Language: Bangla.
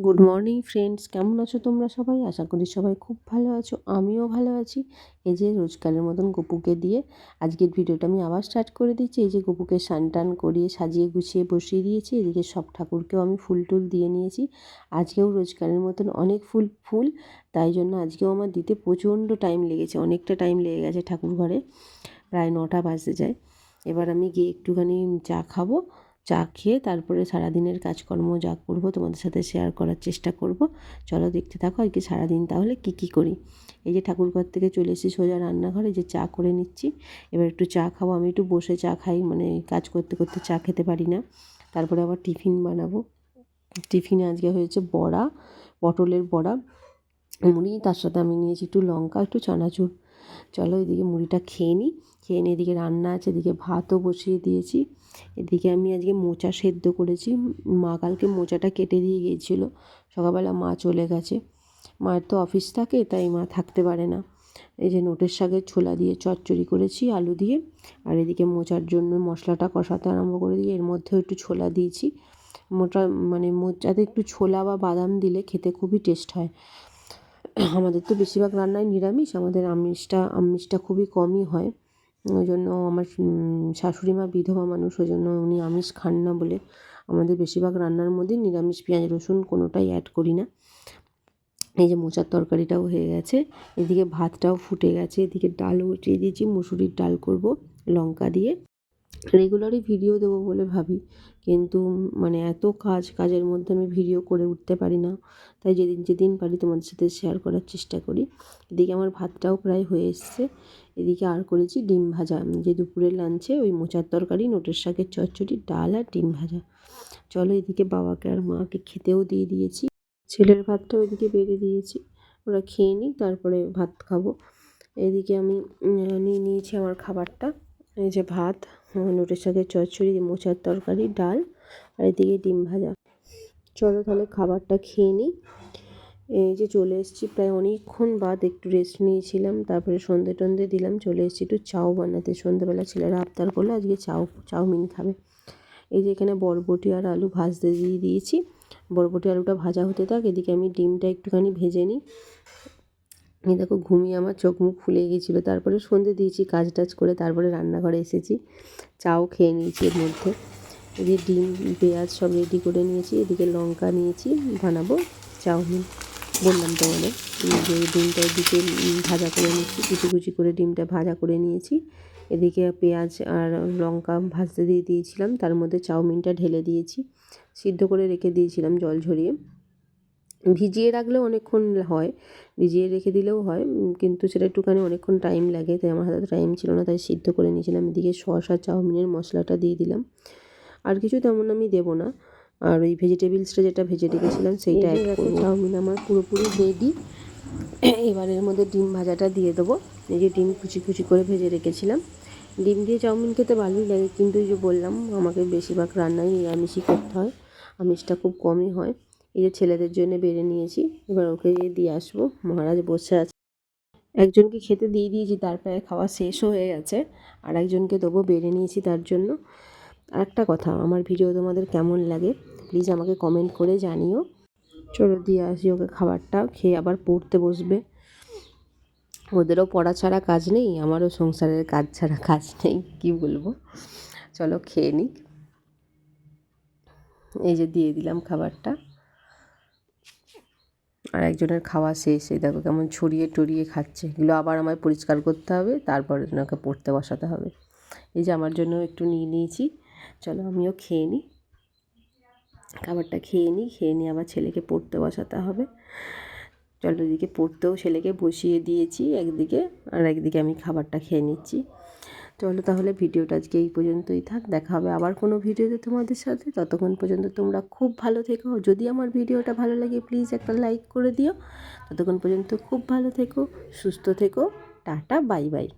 গুড মর্নিং ফ্রেন্ডস, কেমন আছো তোমরা সবাই? আশা করি সবাই খুব ভালো আছো, আমিও ভালো আছি। এই যে রোজকারের মতন গপুকে দিয়ে আজকের ভিডিওটা আমি আবার স্টার্ট করে দিচ্ছি। এই যে গপুকে স্নান টান করিয়ে সাজিয়ে গুছিয়ে বসিয়ে দিয়েছি। এদিকে সব ঠাকুরকেও আমি ফুল টুল দিয়ে নিয়েছি। আজকেও রোজকারের মতন অনেক ফুল, তাই জন্য আজকেও আমার দিতে প্রচণ্ড টাইম লেগেছে, অনেকটা টাইম লেগে গেছে। ঠাকুর ঘরে প্রায় 9টা বাজতে যায়। এবার আমি গিয়ে একটুখানি চা খাবো। চা খেয়ে তারপরে সারাদিনের কাজকর্ম যা করব তোমাদের সাথে শেয়ার করার চেষ্টা করব। চলো দেখতে থাকো আজকে সারাদিন তাহলে কী করি। এই যে ঠাকুরঘর থেকে চলে এসেছি সোজা রান্নাঘরে, যে চা করে নিচ্ছি। এবার একটু চা খাবো। আমি একটু বসে চা খাই, মানে কাজ করতে করতে চা খেতে পারি না। তারপরে আবার টিফিন বানাবো। টিফিনে আজকে হয়েছে বড়া, পটলের বড়া, মুড়ি, তার সাথে আমি নিয়েছি একটু লঙ্কা, একটু চানাচুর। চলো এদিকে মুড়িটা খেয়ে নিই। খেয়ে নিয়ে এদিকে রান্না আছে, এদিকে ভাতও বসিয়ে দিয়েছি। এদিকে আমি আজকে মোচা সেদ্ধ করেছি। মা কালকে মোচাটা কেটে দিয়ে গিয়েছিলো। সকালবেলা মা চলে গেছে। মায়ের তো অফিস থাকে, তাই মা থাকতে পারে না। এই যে নোটের শাকের ছোলা দিয়ে চচ্চড়ি করেছি আলু দিয়ে। আর এদিকে মোচার জন্য মশলাটা কষাতে আরম্ভ করে দিয়ে এর মধ্যেও একটু ছোলা দিয়েছি। মোচাতে একটু ছোলা বা বাদাম দিলে খেতে খুবই টেস্ট হয়। আমাদের তো বেশিরভাগ রান্নাই নিরামিষ, আমাদের আমিষটা খুবই কমই হয়। ওই জন্য আমার শাশুড়ি মা বিধবা মানুষ, ওই জন্য উনি আমিষ খান না বলে আমাদের বেশিরভাগ রান্নার মধ্যে নিরামিষ, পেঁয়াজ রসুন কোনোটাই অ্যাড করি না। এই যে মোচার তরকারিটাও হয়ে গেছে, এদিকে ভাতটাও ফুটে গেছে, এদিকে ডালও বসিয়ে দিয়েছি, মুসুরির ডাল করব লঙ্কা দিয়ে। রেগুলারই ভিডিও দেবো বলে ভাবি, কিন্তু মানে এত কাজের মধ্যে আমি ভিডিও করে উঠতে পারি না। তাই যেদিন পারি তোমাদের সাথে শেয়ার করার চেষ্টা করি। এদিকে আমার ভাতটাও প্রায় হয়ে এসছে। এদিকে আর করেছি ডিম ভাজা, যে দুপুরের লাঞ্চে ওই মোচার তরকারি, নোটের শাকের চচ্চড়ি, ডাল আর ডিম ভাজা। চলো এদিকে বাবাকে আর মাকে খেতেও দিয়ে দিয়েছি। ছেলের ভাতটাও এদিকে বেড়ে দিয়েছি, ওরা খেয়ে নিই, তারপরে ভাত খাবো। এদিকে আমি নিয়ে নিয়েছি আমার খাবারটা। এই যে ভাত, নোটের শাকের চচ্চড়ি, মোচার তরকারি, ডাল, আর এদিকে ডিম ভাজা। চলো তাহলে খাবারটা খেয়ে নিই। এই যে চলে এসেছি, প্রায় অনেকক্ষণ বাদ একটু রেস্ট নিয়েছিলাম, তারপরে সন্ধে টন্ধে দিলাম, চলে এসেছি একটু চাউ বানাতে। সন্ধ্যেবেলা ছেলেরা আবদার করলো আজকে চাউমিন খাবে। এই যে এখানে বরবটি আর আলু ভাজতে দিয়ে দিয়েছি। বরবটি আলুটা ভাজা হতে থাক, এদিকে আমি ডিমটা একটুখানি ভেজে নিই। এই দেখো ঘুমিয়ে আমার চোখ মুখ ফুলে গিয়েছিলো। তারপরে সন্ধে দিয়েছি কাজ টাজ করে, তারপরে রান্নাঘরে এসেছি, চাও খেয়ে নিয়েছি। এর মধ্যে এই যে ডিম পেঁয়াজ সব রেডি করে নিয়েছি, এদিকে লঙ্কা নিয়েছি, বানাবো চাউমিন। বললাম তোমাদের যে ডিমটা এদিকে ভাজা করে নিচ্ছি, কুচি করে ডিমটা ভাজা করে নিয়েছি। এদিকে পেঁয়াজ আর লঙ্কা ভাজতে দিয়ে দিয়েছিলাম, তার মধ্যে চাউমিনটা ঢেলে দিয়েছি। সিদ্ধ করে রেখে দিয়েছিলাম জল ঝরিয়ে। ভিজিয়ে রাখলেও অনেকক্ষণ হয়, ভিজিয়ে রেখে দিলেও হয়, কিন্তু সেটা একটুখানি অনেকক্ষণ টাইম লাগে, তাই আমার হাতে টাইম ছিল না, তাই সিদ্ধ করে নিয়েছিলাম। এদিকে সস আর চাউমিনের মশলাটা দিয়ে দিলাম, আর কিছু তেমন আমি দেবো না। আর ওই ভেজিটেবলসটা যেটা ভেজে রেখেছিলাম সেইটা অ্যাড করবো। চাউমিন আমার পুরোপুরি রেডি। এবার এর মধ্যে ডিম ভাজাটা দিয়ে দেবো। এই যে ডিম কুচি করে ভেজে রেখেছিলাম। ডিম দিয়ে চাউমিন খেতে ভালোই লাগে, কিন্তু এই যে বললাম আমাকে বেশিরভাগ রান্নাই নিরামিষই করতে হয়, আমিষটা খুব কমই হয়। এই যে ছেলেদের জন্য বেড়ে নিয়েছি, এবার ওকে দিয়ে আসবো। মহারাজ বসে আছে, একজনকে খেতে দিয়ে দিয়েছি, তার প্রায় খাওয়া শেষও হয়ে গেছে, আর একজনকে দেবো, বেড়ে নিয়েছি তার জন্য। আর একটা কথা, আমার ভিডিও তোমাদের কেমন লাগে প্লিজ আমাকে কমেন্ট করে জানিও। চলো দিয়ে আসি ওকে খাবারটা, খেয়ে আবার পড়তে বসবে। ওদেরও পড়া ছাড়া কাজ নেই, আমারও সংসারের কাজ ছাড়া কাজ নেই, কি বলবো। চলো খেয়ে নিক। এই যে দিয়ে দিলাম খাবারটা, আর একজনের খাওয়া শেষ। এই দেখো কেমন ছড়িয়ে টড়িয়ে খাচ্ছে, এগুলো আবার আমায় পরিষ্কার করতে হবে, তারপরে ওনাকে পড়তে বসাতে হবে। এই যে আমার জন্য একটু নিয়ে নিয়েছি, চলো আমিও খেয়ে নিই। খাবারটা খেয়ে নিই আবার ছেলেকে পড়তে বসাতে হবে। চলো এদিকে পড়তেও ছেলেকে বসিয়ে দিয়েছি একদিকে, আর একদিকে আমি খাবারটা খেয়ে নিচ্ছি। চলো তাহলে ভিডিওটা আজকে এই পর্যন্তই থাক, দেখা হবে আবার কোনো ভিডিওতে তোমাদের সাথে। ততক্ষণ পর্যন্ত তোমরা খুব ভালো থেকো। যদি আমার ভিডিওটা ভালো লাগে প্লিজ একটা লাইক করে দিও। ততক্ষণ পর্যন্ত খুব ভালো থেকো, সুস্থ থেকো, টাটা বাই বাই।